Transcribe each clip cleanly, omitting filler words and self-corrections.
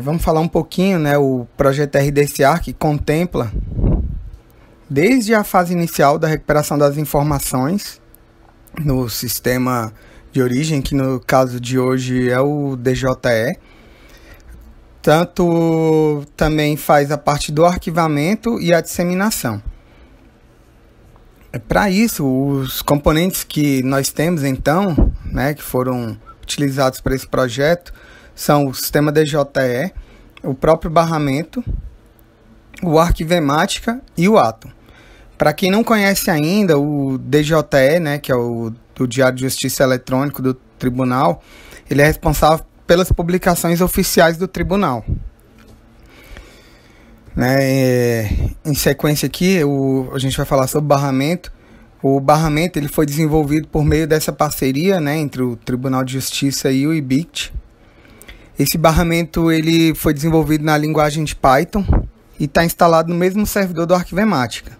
Vamos falar um pouquinho, né? O projeto RDC-ARC contempla desde a fase inicial da recuperação das informações no sistema de origem, que no caso de hoje é o DJE, tanto também faz a parte do arquivamento e a disseminação. Para isso, os componentes que nós temos então, né, que foram utilizados para esse projeto, são o sistema DJE, o próprio barramento, o Arquivemática e o Atom. Para quem não conhece ainda, o DJE, né, que é o do Diário de Justiça Eletrônico do Tribunal, ele é responsável pelas publicações oficiais do Tribunal. Em sequência aqui, a gente vai falar sobre o barramento. O barramento ele foi desenvolvido por meio dessa parceria, né, entre o Tribunal de Justiça e o IBICT. Esse barramento ele foi desenvolvido na linguagem de Python e está instalado no mesmo servidor do Arquivemática,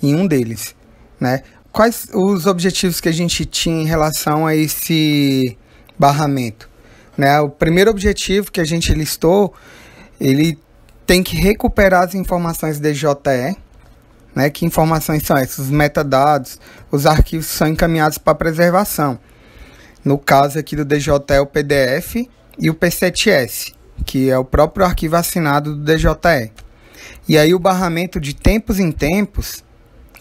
em um deles, né? Quais os objetivos que a gente tinha em relação a esse barramento, né? O primeiro objetivo que a gente listou, ele tem que recuperar as informações DJE, né? Que informações são essas? Os metadados, os arquivos que são encaminhados para preservação. No caso aqui do DJE, o PDF e o P7S, que é o próprio arquivo assinado do DJE. E aí o barramento de tempos em tempos,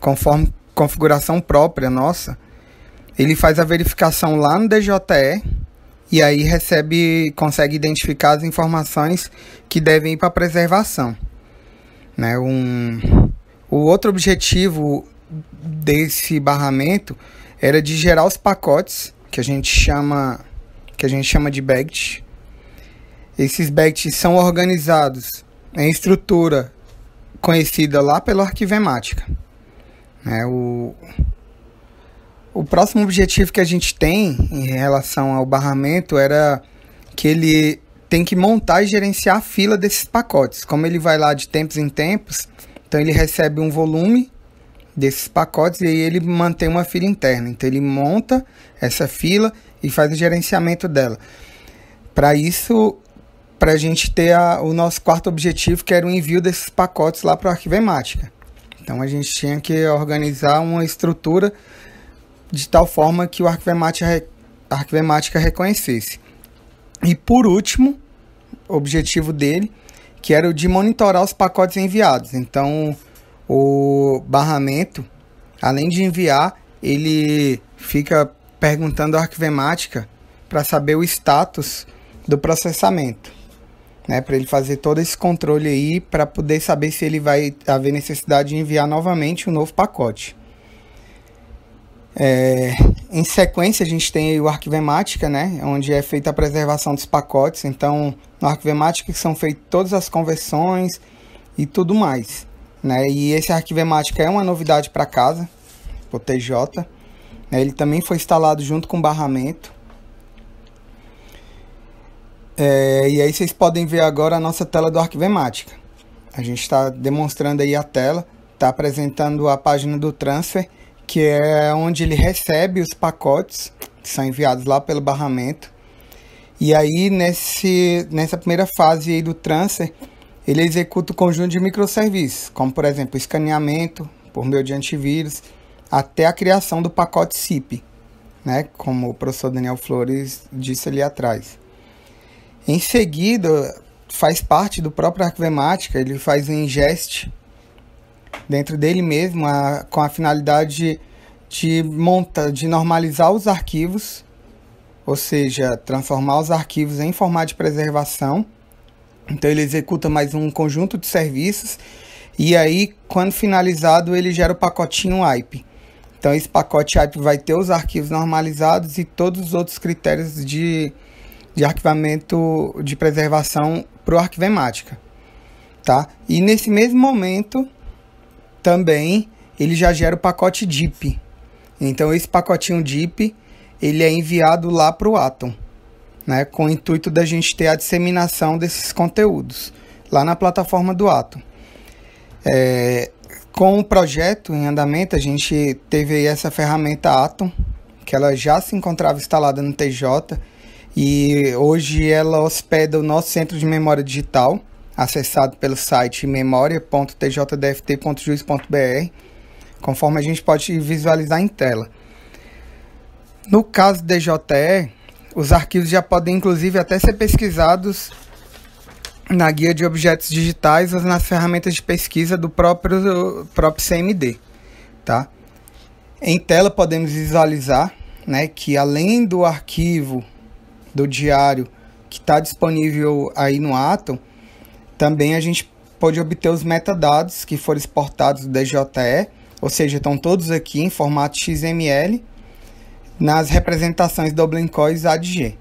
conforme configuração própria nossa, ele faz a verificação lá no DJE e aí consegue identificar as informações que devem ir para preservação, né? O outro objetivo desse barramento era de gerar os pacotes que a gente chama de bagged. Esses baggeds são organizados em estrutura conhecida lá pelo Arquivemática. O próximo objetivo que a gente tem em relação ao barramento era que ele tem que montar e gerenciar a fila desses pacotes. Como ele vai lá de tempos em tempos, então ele recebe um volume desses pacotes e aí ele mantém uma fila interna. Então ele monta essa fila e faz o gerenciamento dela. Para isso, para a gente ter o nosso quarto objetivo, que era o envio desses pacotes lá para o Arquivemática. Então a gente tinha que organizar uma estrutura de tal forma que o Arquivemática reconhecesse. E por último, o objetivo dele, que era o de monitorar os pacotes enviados. Então o barramento, além de enviar, ele fica perguntando ao Arquivemática para saber o status do processamento, né, para ele fazer todo esse controle aí, para poder saber se ele vai haver necessidade de enviar novamente um novo pacote. Em sequência, a gente tem aí o Arquivemática, né, onde é feita a preservação dos pacotes. Então, no Arquivemática são feitas todas as conversões e tudo mais, né, e esse Arquivemática é uma novidade para casa, o TJ, né, ele também foi instalado junto com o barramento. E aí vocês podem ver agora a nossa tela do Arquivemática. A gente está demonstrando aí a tela, está apresentando a página do transfer, que é onde ele recebe os pacotes que são enviados lá pelo barramento. E aí nessa primeira fase aí do transfer, ele executa o conjunto de microserviços, como por exemplo o escaneamento por meio de antivírus, até a criação do pacote SIP, né, como o professor Daniel Flores disse ali atrás. Em seguida, faz parte do próprio Arquivemática, ele faz um ingest dentro dele mesmo, com a finalidade de normalizar os arquivos, ou seja, transformar os arquivos em formato de preservação. Então ele executa mais um conjunto de serviços e aí, quando finalizado, ele gera o pacotinho wipe. Então esse pacote wipe vai ter os arquivos normalizados e todos os outros critérios de arquivamento de preservação para o Arquivemática, tá? E nesse mesmo momento também ele já gera o pacote DIP. Então esse pacotinho DIP ele é enviado lá para o Atom, né, com o intuito da gente ter a disseminação desses conteúdos lá na plataforma do Atom. Com o projeto em andamento, a gente teve aí essa ferramenta Atom, que ela já se encontrava instalada no TJ, e hoje ela hospeda o nosso centro de memória digital, acessado pelo site memoria.tjdft.juiz.br, conforme a gente pode visualizar em tela. No caso do DJE, os arquivos já podem inclusive até ser pesquisados na guia de objetos digitais ou nas ferramentas de pesquisa do próprio CMD, tá? Em tela podemos visualizar, né, que além do arquivo do diário que está disponível aí no Atom, também a gente pode obter os metadados que foram exportados do DJE, ou seja, estão todos aqui em formato XML, nas representações do Blancos ADG.